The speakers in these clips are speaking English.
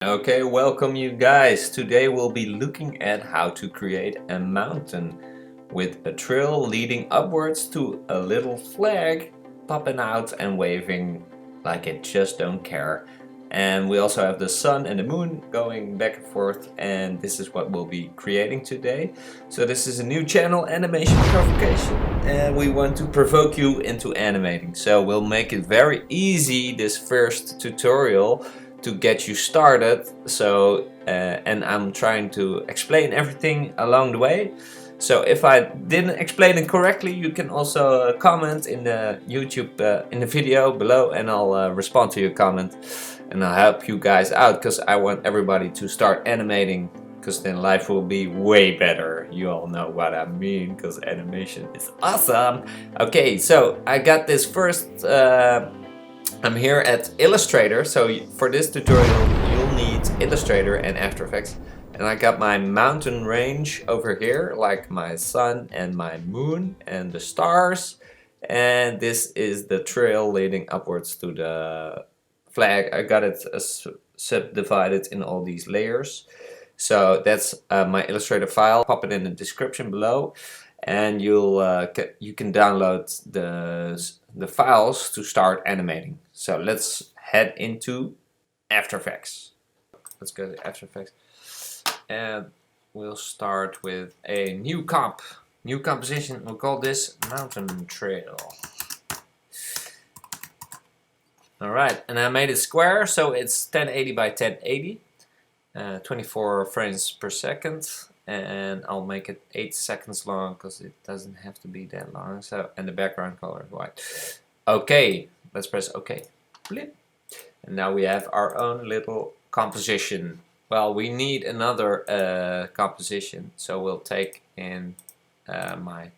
Okay, welcome you guys. Today we'll be looking at how to create a mountain with a trail leading upwards to a little flag popping out and waving like it just don't care. And we also have the sun and the moon going back and forth, and this is what we'll be creating today. So this is a new channel, Animation Provocation, and we want to provoke you into animating. So we'll make it very easy, this first tutorial, to get you started. And I'm trying to explain everything along the way. So if I didn't explain it correctly, you can also comment in the YouTube in the video below, and I'll respond to your comment, and I'll help you guys out, because I want everybody to start animating, because then life will be way better. You all know what I mean, because animation is awesome. Okay, so I got this first. I'm here at Illustrator, so for this tutorial you'll need Illustrator and After Effects. And I got my mountain range over here, like my sun and my moon and the stars. And this is the trail leading upwards to the flag. I got it subdivided in all these layers. So that's my Illustrator file. Pop it in the description below, and you can download the files to start animating. So let's head into After Effects. Let's go to After Effects, and we'll start with a new composition. We'll call this Mountain Trail. Alright, and I made it square, so it's 1080 by 1080, 24 frames per second, and I'll make it 8 seconds long because it doesn't have to be that long. So, and the background color is white. Okay, let's press OK. Blip. And now we have our own little composition. Well, we need another composition, so we'll take in my...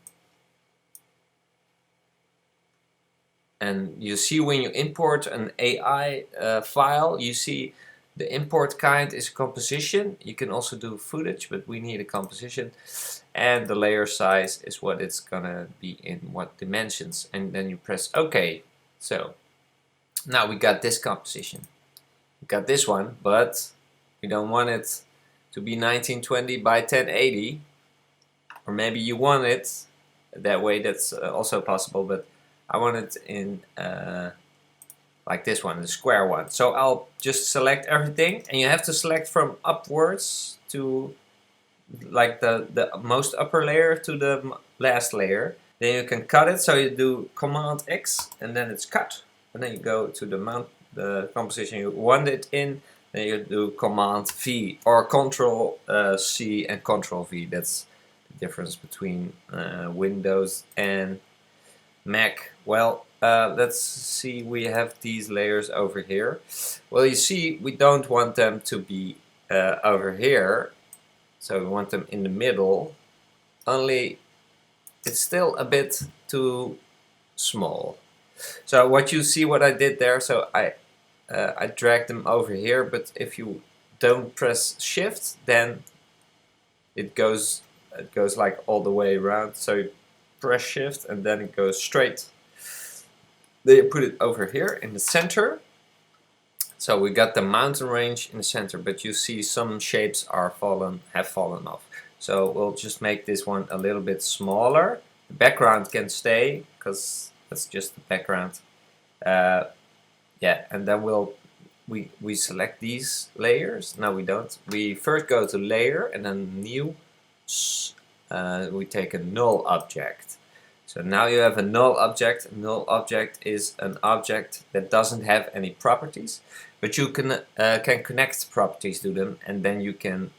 And you see, when you import an AI file, you see the import kind is composition. You can also do footage, but we need a composition. And the layer size is what it's gonna be in what dimensions. And then you press OK. So now we got this composition. We got this one, but we don't want it to be 1920 by 1080. Or maybe you want it that way, that's also possible, but I want it in like this one, the square one. So I'll just select everything, and you have to select from upwards to like the most upper layer to the last layer. Then you can cut it, so you do Command X and then it's cut, and then you go to the composition you want it in. Then you do Command V or Control C and Control V. That's the difference between Windows and Mac. Well, let's see, we have these layers over here. Well, you see, we don't want them to be over here, so we want them in the middle, only it's still a bit too small. So what you see, what I did there, so I dragged them over here, but if you don't press Shift, then it goes like all the way around. So you press Shift and then it goes straight. Then you put it over here in the center. So we got the mountain range in the center, but you see some shapes have fallen off. So we'll just make this one a little bit smaller. The background can stay because that's just the background. Yeah, and then we select these layers. No, we don't. We first go to layer and then new. We take a null object. So now you have a null object. A null object is an object that doesn't have any properties, but you can connect properties to them, and then you can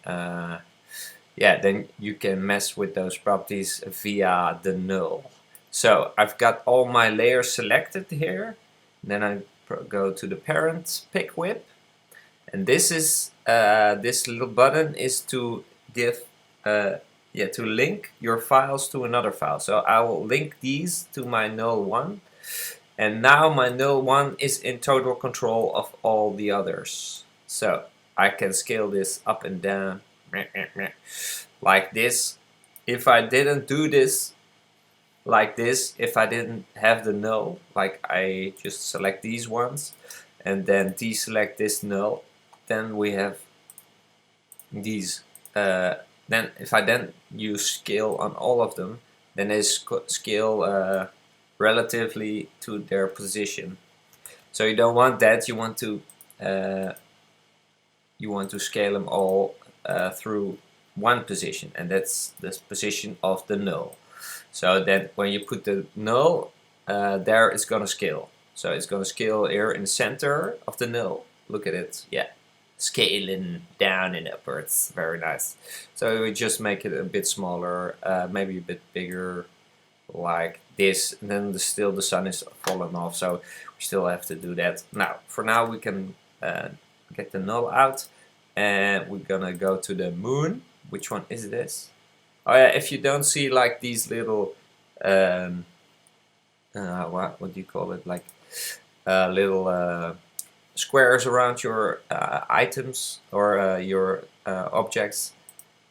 then you can mess with those properties via the null. So I've got all my layers selected here. Then I go to the parent pick whip, and this is this little button is to give to link your files to another file. So I will link these to my null one, and now my null one is in total control of all the others. So I can scale this up and down like this. If I didn't do this like this, if I didn't have the null, like I just select these ones and then deselect this null, then we have these. Then if I then use scale on all of them, then they scale relatively to their position. So you don't want that. You want to scale them all through one position, and that's the position of the null. So then when you put the null there, it's gonna scale. So it's gonna scale here in the center of the null. Look at it, yeah, scaling down and upwards. Very nice. So we just make it a bit smaller, maybe a bit bigger, like this. And then still the sun is falling off, so we still have to do that. Now, for now, we can get the null out, and we're gonna go to the moon. Which one is this? Oh yeah, if you don't see like these little what do you call it, like little squares around your items or your objects,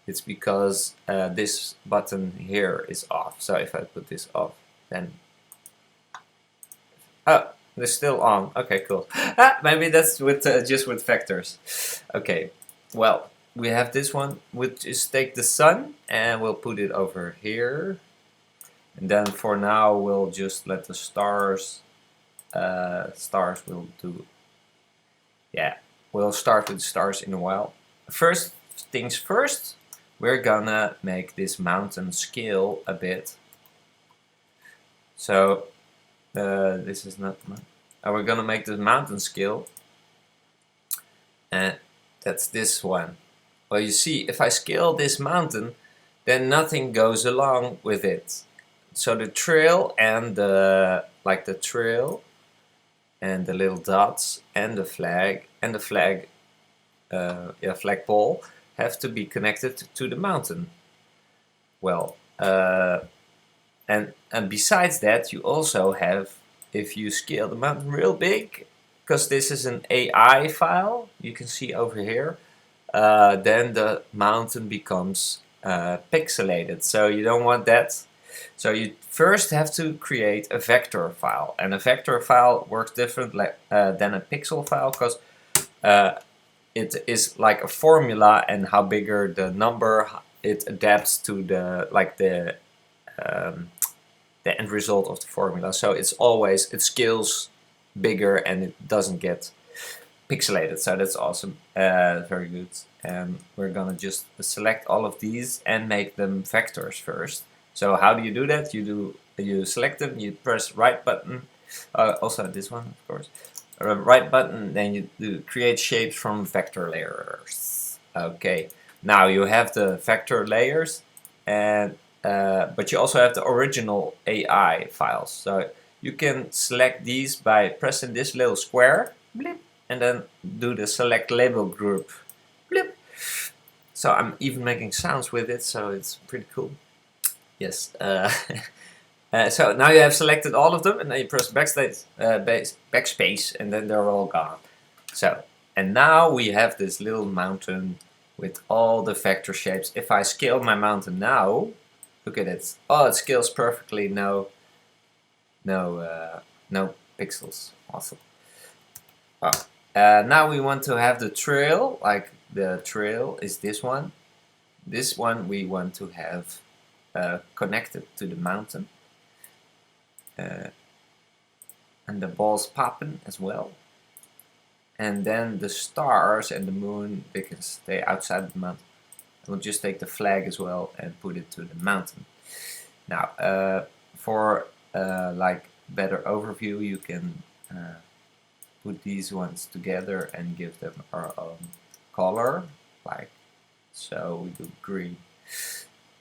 it's because this button here is off. So if I put this off, then oh, it's still on. Okay, cool. Maybe that's with just with vectors. Okay, well, we have this one, which is take the sun and we'll put it over here. And then for now, we'll just let the stars will do. Yeah, we'll start with the stars in a while. First things first, we're gonna make this mountain scale a bit. So this is not. We're gonna make the mountain scale, and that's this one. Well, you see, if I scale this mountain, then nothing goes along with it. So the trail and the trail and the little dots and the flag flagpole have to be connected to the mountain. Well, and besides that, you also have, if you scale the mountain real big, because this is an AI file, you can see over here, then the mountain becomes pixelated. So you don't want that. So you first have to create a vector file, and a vector file works different than a pixel file, because it is like a formula, and how bigger the number, it adapts to the end result of the formula. So it scales bigger and it doesn't get pixelated. So that's awesome, very good. And we're gonna just select all of these and make them vectors first. So how do you do that? You select them, you press right button, also this one of course, right button, then you do create shapes from vector layers. Okay, now you have the vector layers, and but you also have the original AI files. So you can select these by pressing this little square, blip, and then do the select label group, blip. So I'm even making sounds with it, so it's pretty cool. Yes. So now you have selected all of them, and then you press backspace, and then they're all gone. So, and now we have this little mountain with all the vector shapes. If I scale my mountain now, look at it. Oh, it scales perfectly. No pixels. Awesome. Oh. Now we want to have the trail. Like the trail is this one. This one we want to have connected to the mountain, and the balls popping as well, and then the stars and the moon, they can stay outside the mountain. We'll just take the flag as well and put it to the mountain. Now for like better overview, you can put these ones together and give them our own color, like so. We do green.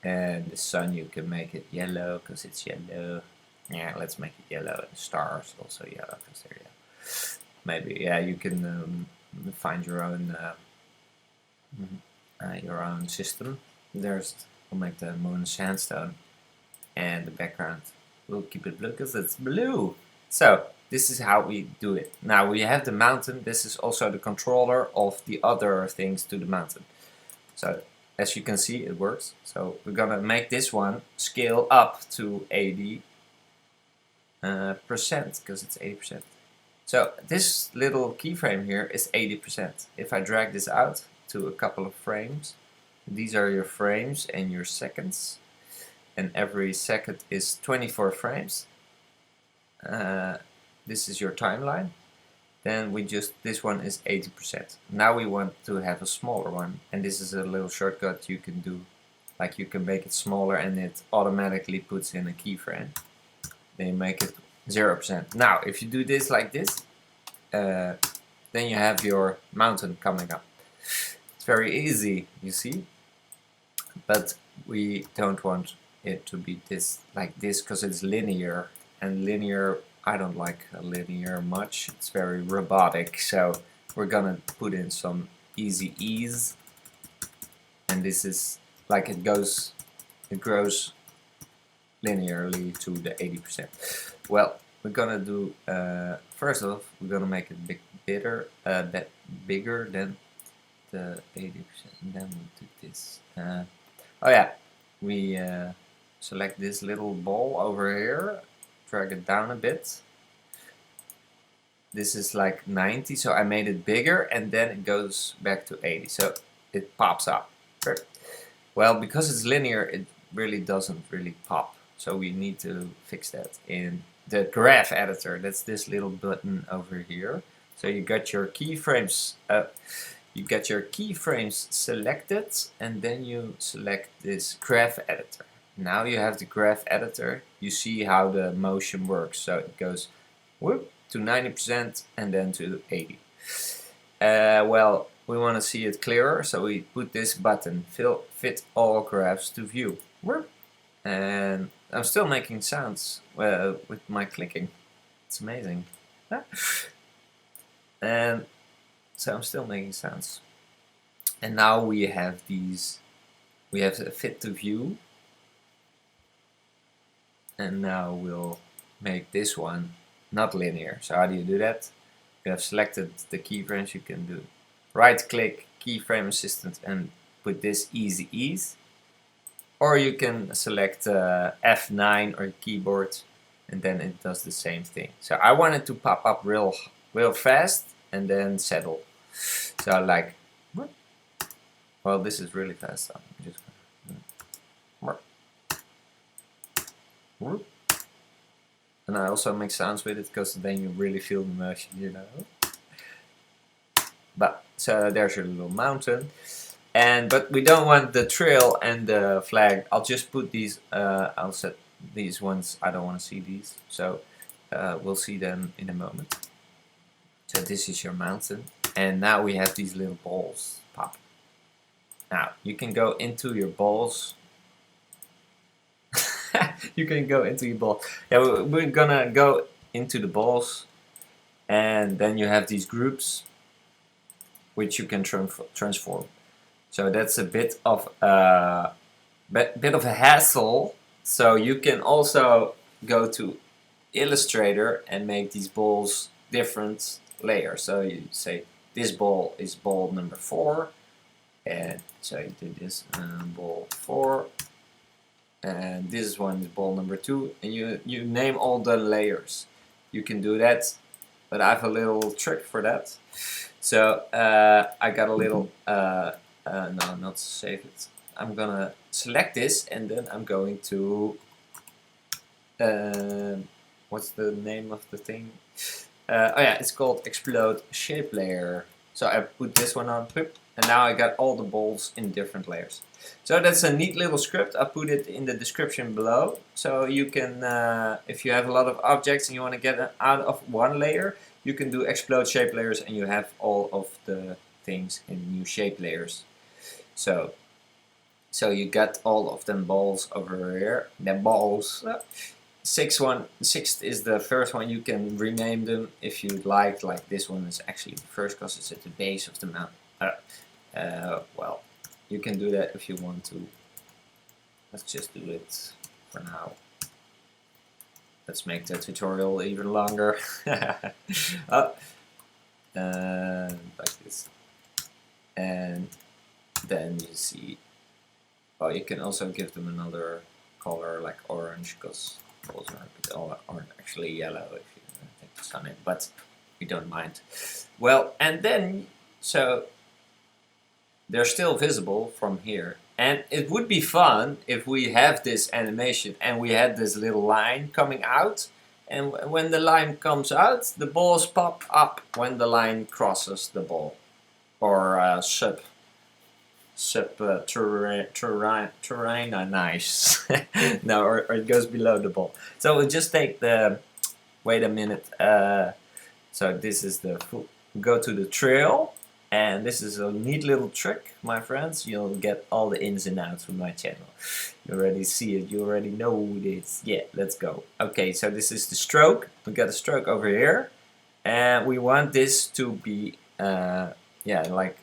And the sun, you can make it yellow because it's yellow. Yeah, let's make it yellow. And stars also yellow because they're yellow. Maybe, yeah, you can find your own system. We'll make the moon sandstone, and the background we'll keep it blue because it's blue. So this is how we do it. Now we have the mountain. This is also the controller of the other things to the mountain. So as you can see, it works. So we're gonna make this one scale up to 80% because it's 80%. So this little keyframe here is 80%. If I drag this out to a couple of frames, these are your frames and your seconds, and every second is 24 frames. This is your timeline. Then this one is 80%. Now we want to have a smaller one, and this is a little shortcut you can do. Like you can make it smaller and it automatically puts in a keyframe. Then you make it 0%. Now if you do this like this, then you have your mountain coming up. It's very easy, you see, but we don't want it to be like this because it's linear, and linear, I don't like linear much. It's very robotic, so we're gonna put in some easy ease, and this is like it grows linearly to the 80%. Well, we're gonna do first off, we're gonna make it bigger than the 80%, and then we'll do this. Oh yeah, we select this little ball over here, drag it down a bit. This is like 90, so I made it bigger, and then it goes back to 80, so it pops up. Well, because it's linear, it really doesn't really pop, so we need to fix that in the graph editor. That's this little button over here. So you got your keyframes selected, and then you select this graph editor. Now you have the graph editor. You see how the motion works. So it goes whoop to 90% and then to 80. Well, we want to see it clearer, so we put this button, fit all graphs to view. Whoop. And I'm still making sounds with my clicking. It's amazing. And so I'm still making sounds. And now we have we have a fit to view. And now we'll make this one not linear. So how do you do that? You have selected the keyframes. You can do right click, keyframe assistant, and put this easy ease. Or you can select F9 or keyboard, and then it does the same thing. So I want it to pop up real fast and then settle. So like, well, this is really fast. So I'm just and I also make sounds with it because then you really feel the motion, you know. But so there's your little mountain, but we don't want the trail and the flag. I'll just put these. I'll set these ones. I don't want to see these, so we'll see them in a moment. So this is your mountain, and now we have these little balls pop. Now you can go into your balls. You can go into your ball. Yeah, we're gonna go into the balls, and then you have these groups which you can transform. So that's a bit of a hassle. So you can also go to Illustrator and make these balls different layers. So you say this ball is ball number 4, and so you do this ball 4. And this one is ball number 2, and you name all the layers. You can do that, but I have a little trick for that. So I got a little no, not save it. I'm gonna select this, and then I'm going to what's the name of the thing? Oh yeah, it's called explode shape layer. So I put this one on, and now I got all the balls in different layers. So that's a neat little script. I'll put it in the description below. So you can, if you have a lot of objects and you want to get it out of one layer, you can do explode shape layers, and you have all of the things in new shape layers. So you got all of them balls over here. The balls. Sixth is the first one. You can rename them if you'd like. Like this one is actually the first because it's at the base of the mountain. Well, you can do that if you want to. Let's just do it for now. Let's make the tutorial even longer. Like this. And then you see, well, you can also give them another color like orange, because balls aren't actually yellow if you take the sun in. But we don't mind. Well, and then, so they're still visible from here. And it would be fun if we have this animation and we had this little line coming out. And when the line comes out, the balls pop up when the line crosses the ball. Or terrain nice. No, or it goes below the ball. So we'll just take the, wait a minute. So this is the, go to the trail. And this is a neat little trick, my friends. You'll get all the ins and outs from my channel. You already see it, you already know this. Yeah, let's go. Okay, so this is the stroke. We got a stroke over here. And we want this to be, yeah, like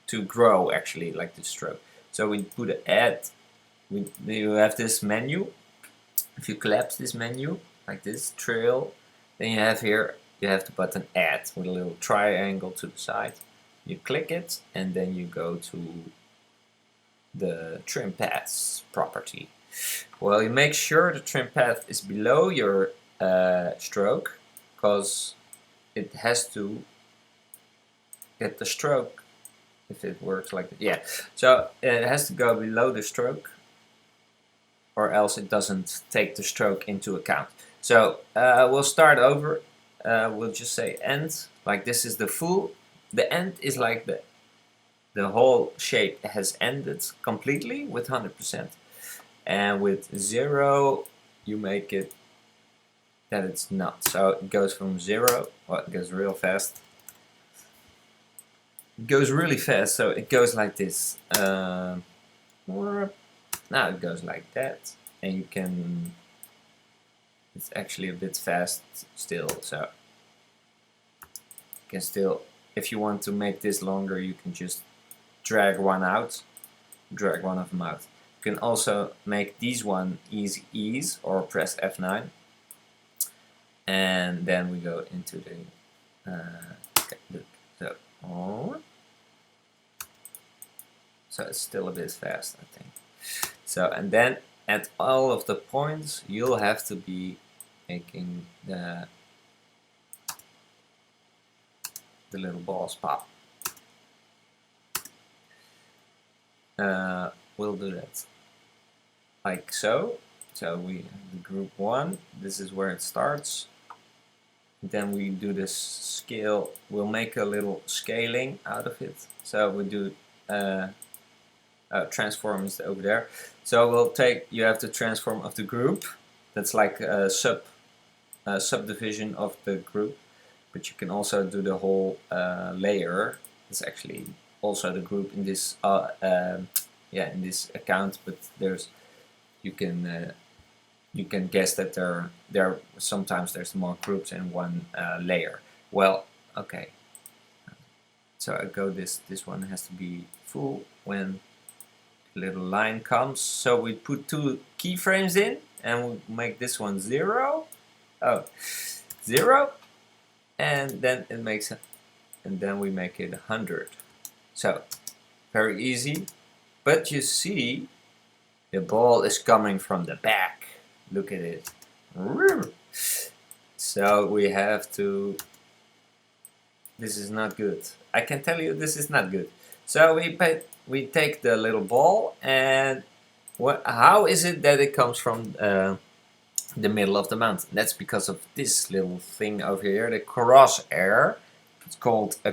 to grow actually, like the stroke. So we put an add. You have this menu. If you collapse this menu, like this, trail, then you have here, you have the button add with a little triangle to the side. You click it and then you go to the trim paths property. Well, you make sure the trim path is below your stroke, because it has to get the stroke, if it works like that. Yeah, so it has to go below the stroke, or else it doesn't take the stroke into account. So we'll start over. We'll just say end, like this is the full. The end is like the whole shape has ended completely with 100%. And with 0, you make it that it's not. So it goes from 0, well, it goes real fast. It goes really fast, so it goes like this. Now it goes like that. And you can, it's actually a bit fast still, so you can still, if you want to make this longer, you can just drag one out, drag one of them out. You can also make these one easy ease, or press F9. And then we go into so it's still a bit fast, I think. So, and then at all of the points, you'll have to be making the little balls pop. We'll do that like so. So we have the group 1, this is where it starts. Then we do this scale, we'll make a little scaling out of it. So we do transform is over there. So we'll take, you have the transform of the group, that's like a subdivision of the group. But you can also do the whole layer. It's actually also the group in this yeah, in this account, but there's, you can guess that there sometimes there's more groups in one layer. Well, okay. So I go this one has to be full when the little line comes. So we put 2 keyframes in and we make this one 0. Oh, 0. And then it makes it, and then we make it 100. So very easy, but you see the ball is coming from the back. Look at it. So we have to, this is not good. I can tell you this is not good. So we take the little ball, and how is it that it comes from the middle of the mountain? That's because of this little thing over here, the crosshair. It's called a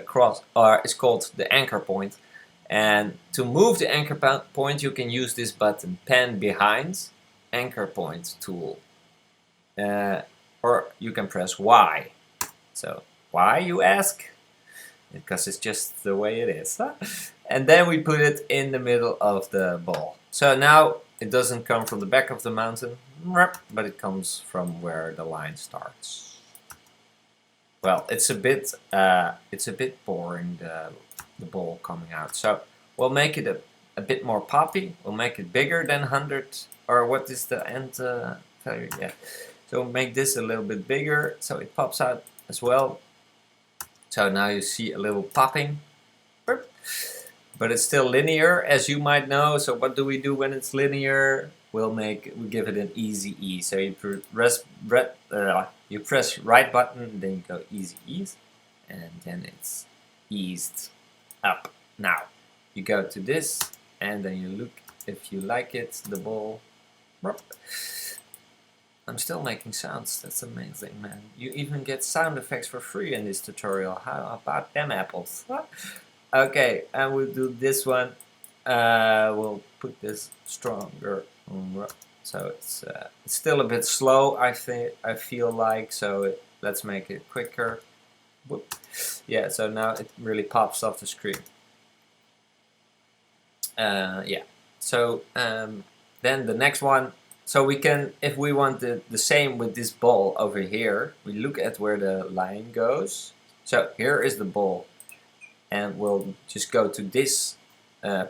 it's called the anchor point. And to move the anchor point, you can use this button, pan behind, anchor point tool. Or you can press Y. So why, you ask? Because it's just the way it is. Huh? And then we put it in the middle of the ball. So now it doesn't come from the back of the mountain, but it comes from where the line starts. Well, it's a bit boring, the ball coming out. So we'll make it a bit more poppy. We'll make it bigger than 100, or what is the end value? Yeah. So we'll make this a little bit bigger so it pops out as well. So now you see a little popping. But it's still linear, as you might know. So what do we do when it's linear? We give it an easy E. So you press right button, then you go easy ease. and then it's eased up. Now you go to this and then you look if you like it, the ball. I'm still making sounds, that's amazing, man. You even get sound effects for free in this tutorial. How about them apples? Okay, and we'll do this one. We'll put this stronger, so it's still a bit slow. I feel like, so let's make it quicker. Whoop. Yeah, so now it really pops off the screen. Yeah. So then the next one. So we can, if we want the same with this ball over here, we look at where the line goes. So here is the ball, and we'll just go to this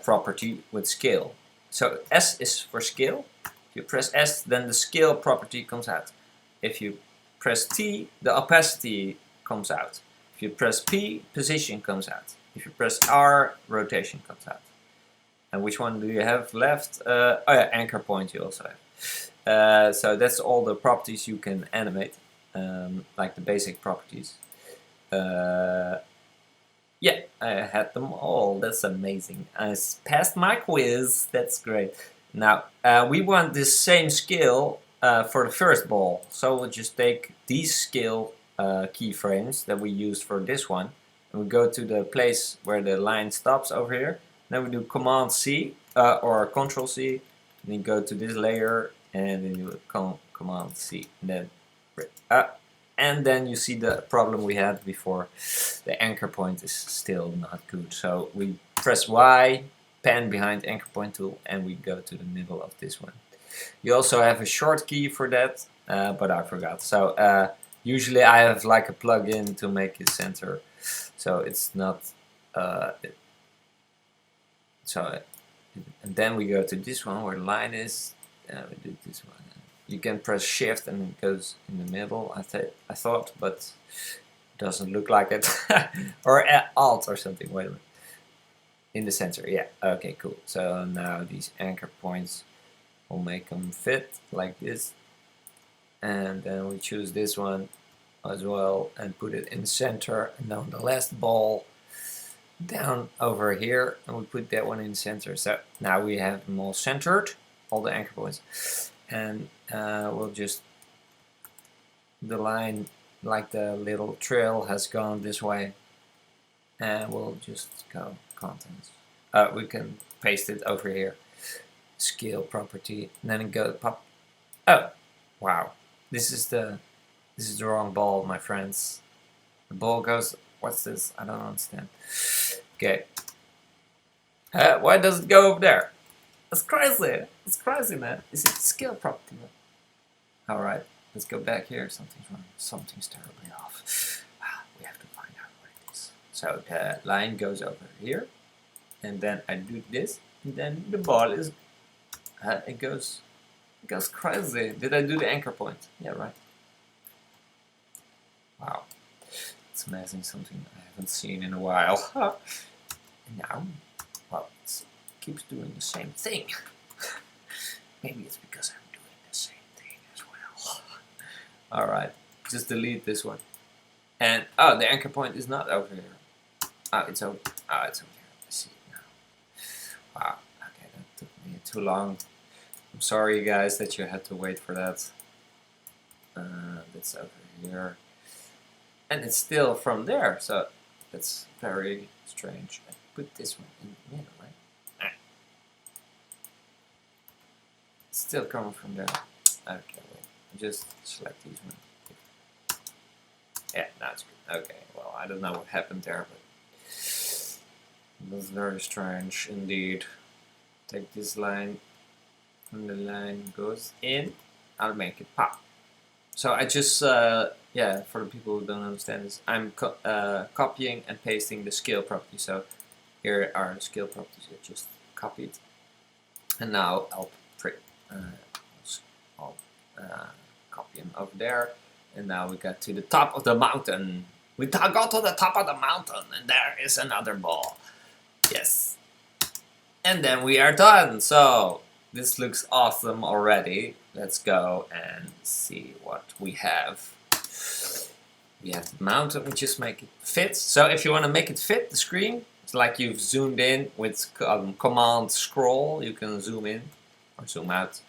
property with scale. So S is for scale. If you press S, then the scale property comes out. If you press T, the opacity comes out. If you press P, position comes out. If you press R, rotation comes out. And which one do you have left? Oh yeah, anchor point you also have. So that's all the properties you can animate, like the basic properties. Yeah, I had them all. That's amazing. I passed my quiz. That's great. Now, we want this same scale for the first ball. So we'll just take these scale keyframes that we used for this one, and we go to the place where the line stops over here. Then we do Command C or Control C. Then you go to this layer and then you Command C. And then you see the problem we had before. The anchor point is still not good. So we press Y, pan behind anchor point tool, and we go to the middle of this one. You also have a short key for that, but I forgot. So usually I have like a plugin to make it center. So it's not. And then we go to this one where the line is. We do this one. You can press shift and it goes in the middle. I thought, but it doesn't look like it. Or alt or something. Wait a minute. In the center, yeah. Okay, cool. So now these anchor points, we'll make them fit like this. And then we choose this one as well and put it in the center. And then the last ball down over here, and we put that one in the center. So now we have them all centered, all the anchor points, and we'll just, the line, like the little trail has gone this way, and we'll just go contents. We can paste it over here, scale property, and then it go pop. Oh wow, this is the wrong ball, my friends. The ball goes, what's this? I don't understand. Okay. Why does it go over there? That's crazy. It's crazy, man. Is it scale property? Alright, let's go back here. Something's wrong. Something's terribly off. We have to find out what it is. So the line goes over here. And then I do this. And then the ball is... it goes crazy. Did I do the anchor point? Yeah, right. Wow. It's amazing, something I haven't seen in a while. And now, well, it keeps doing the same thing. Maybe it's because I'm doing the same thing as well. Alright, just delete this one. And, oh, the anchor point is not over here. Oh, it's over. Oh, it's over here. I see it now. Wow, okay, that took me too long. I'm sorry, you guys, that you had to wait for that. That's over here. And it's still from there, so that's very strange. I put this one in the middle, right? It's still coming from there. Okay, wait. Just select these ones. Yeah, now it's good. Okay, well, I don't know what happened there, but it was very strange indeed. Take this line, and the line goes in. I'll make it pop. So I just, yeah, for the people who don't understand this, I'm copying and pasting the scale property. So here are the scale properties I just copied. And now I'll copy them over there. And now we got to the top of the mountain. We got to the top of the mountain and there is another ball. Yes. And then we are done. So this looks awesome already. Let's go and see what we have. we have the mountain, we just make it fit. So if you want to make it fit the screen, it's like you've zoomed in with command scroll, you can zoom in or zoom out.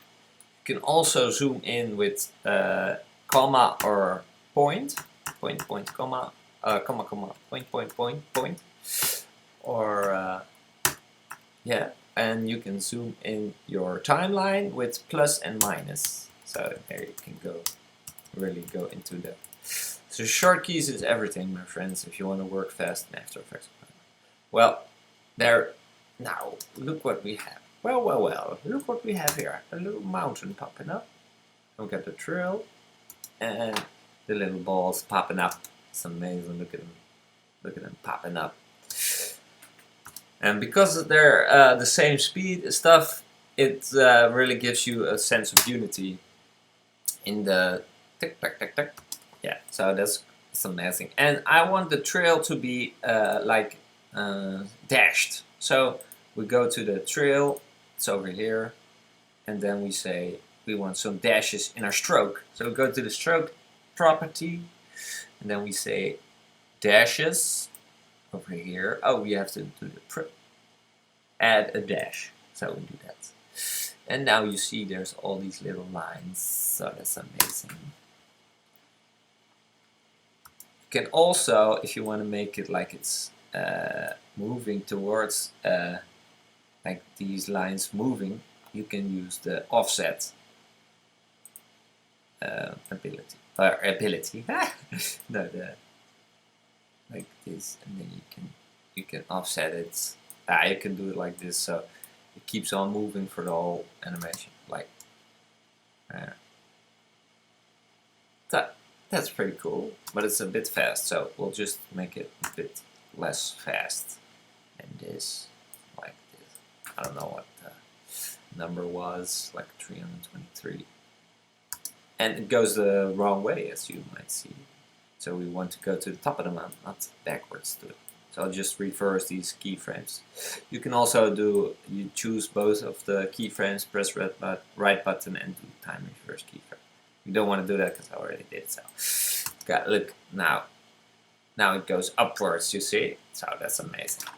You can also zoom in with comma or point, comma, point, or yeah, and you can zoom in your timeline with plus and minus. So there you can really go into the. So short keys is everything, my friends, if you want to work fast in After Effects. Well, there. Now look what we have. Well, look what we have here. A little mountain popping up. Look at the trail. And the little balls popping up. It's amazing. Look at them popping up. And because they're the same speed and stuff, it really gives you a sense of unity in the tick, tack, tack, tack. Yeah, so that's amazing. And I want the trail to be like dashed. So we go to the trail, it's over here, and then we say we want some dashes in our stroke. So we go to the stroke property, and then we say dashes over here. Oh, we have to do the add a dash. So we do that. And now you see there's all these little lines. So that's amazing. You can also, if you want to make it like it's moving towards like these lines moving, you can use the offset ability. No, the like this, and then you can offset it. You can do it like this, so it keeps on moving for the whole animation. Like that's pretty cool, but it's a bit fast, so we'll just make it a bit less fast. And this, like this. I don't know what the number was, like 323. And it goes the wrong way, as you might see. So we want to go to the top of the mountain, not backwards to it. So I'll just reverse these keyframes. You can also you choose both of the keyframes, press right button and do time reverse keyframe. You don't want to do that because I already did so. Look, now it goes upwards, you see? So that's amazing.